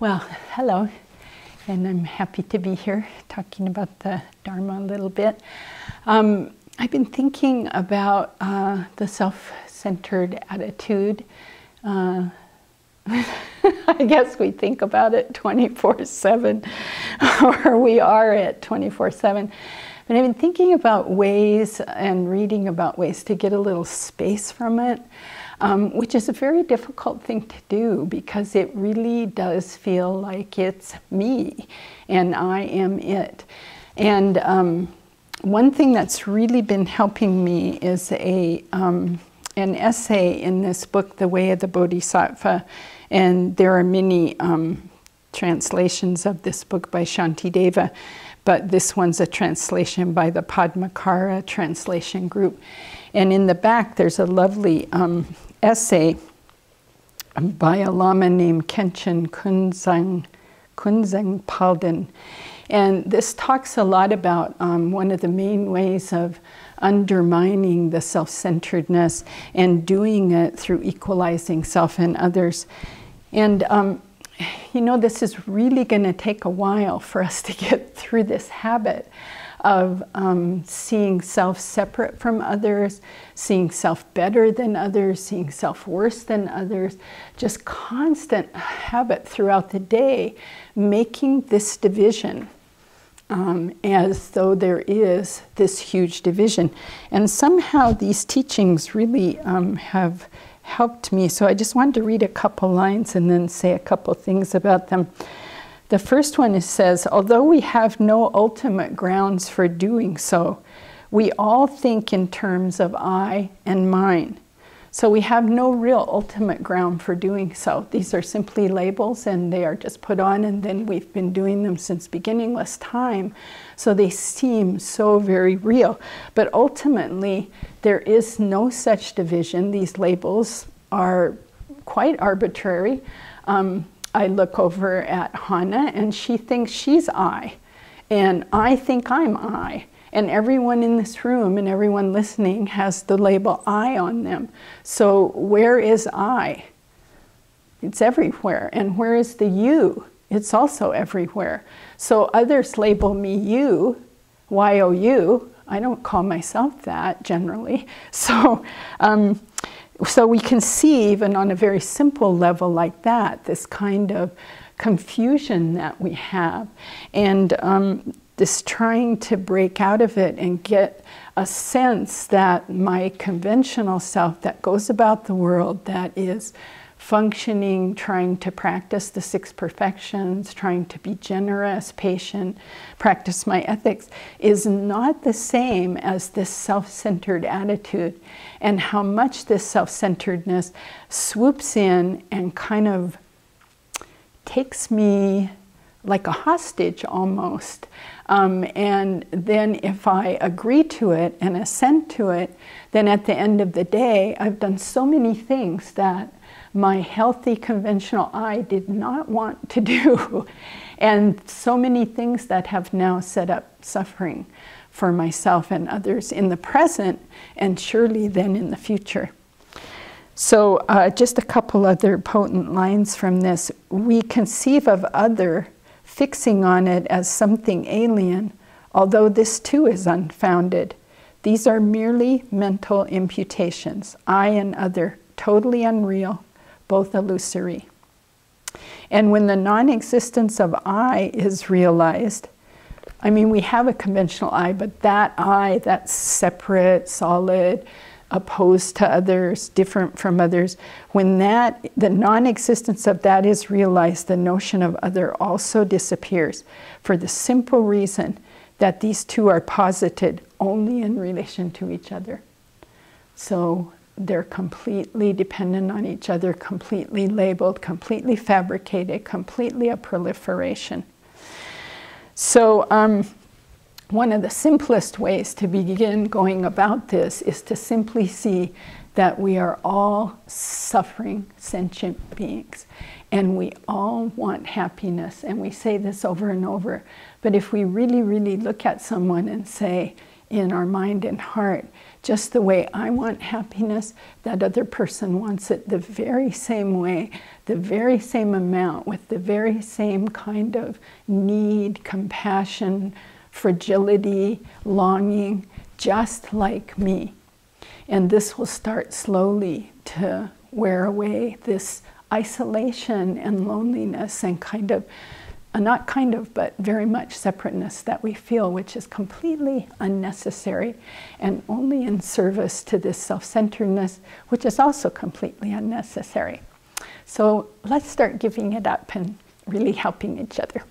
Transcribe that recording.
Well, hello, and I'm happy to be here talking about the Dharma a little bit. I've been thinking about the self-centered attitude. I guess we think about it 24/7, or we are at 24/7. But I've been thinking about ways and reading about ways to get a little space from it. Which is a very difficult thing to do because it really does feel like it's me and I am it. And one thing that's really been helping me is an essay in this book, The Way of the Bodhisattva. And there are many translations of this book by Shantideva, but this one's a translation by the Padmakara translation group. And in the back, there's a lovely essay by a lama named Khenchen Kunzang Palden. And this talks a lot about one of the main ways of undermining the self-centeredness and doing it through equalizing self and others. And you know, this is really going to take a while for us to get through this habit of seeing self separate from others, seeing self better than others, seeing self worse than others, just constant habit throughout the day, making this division as though there is this huge division. And somehow these teachings really have helped me. So I just wanted to read a couple lines and then say a couple things about them. The first one says, although we have no ultimate grounds for doing so, we all think in terms of I and mine. So we have no real ultimate ground for doing so. These are simply labels and they are just put on, and then we've been doing them since beginningless time. So they seem so very real. But ultimately, there is no such division. These labels are quite arbitrary. I look over at Hannah and she thinks she's I, and I think I'm I. And everyone in this room and everyone listening has the label I on them. So where is I? It's everywhere. And where is the you? It's also everywhere. So others label me you, Y-O-U. I don't call myself that generally. So we can see, even on a very simple level like that, this kind of confusion that we have. And this trying to break out of it and get a sense that my conventional self that goes about the world, that is functioning, trying to practice the 6 perfections, trying to be generous, patient, practice my ethics, is not the same as this self-centered attitude, and how much this self-centeredness swoops in and kind of takes me like a hostage almost. And then if I agree to it and assent to it, then at the end of the day, I've done so many things that my healthy conventional I did not want to do. And so many things that have now set up suffering for myself and others in the present, and surely then in the future. So just a couple other potent lines from this. We conceive of other, fixing on it as something alien, although this too is unfounded. These are merely mental imputations, I and other, totally unreal, both illusory. And when the non-existence of I is realized, I mean, we have a conventional I, but that I, that's separate, solid, opposed to others, different from others, when the non-existence of that is realized, the notion of other also disappears, for the simple reason that these two are posited only in relation to each other. So they're completely dependent on each other, completely labeled, completely fabricated, completely a proliferation. So one of the simplest ways to begin going about this is to simply see that we are all suffering sentient beings, and we all want happiness, and we say this over and over. But if we really, really look at someone and say in our mind and heart, Just the way I want happiness, that other person wants it the very same way, the very same amount, with the very same kind of need, compassion, fragility, longing, just like me. And this will start slowly to wear away this isolation and loneliness and but very much separateness that we feel, which is completely unnecessary and only in service to this self-centeredness, which is also completely unnecessary. So let's start giving it up and really helping each other.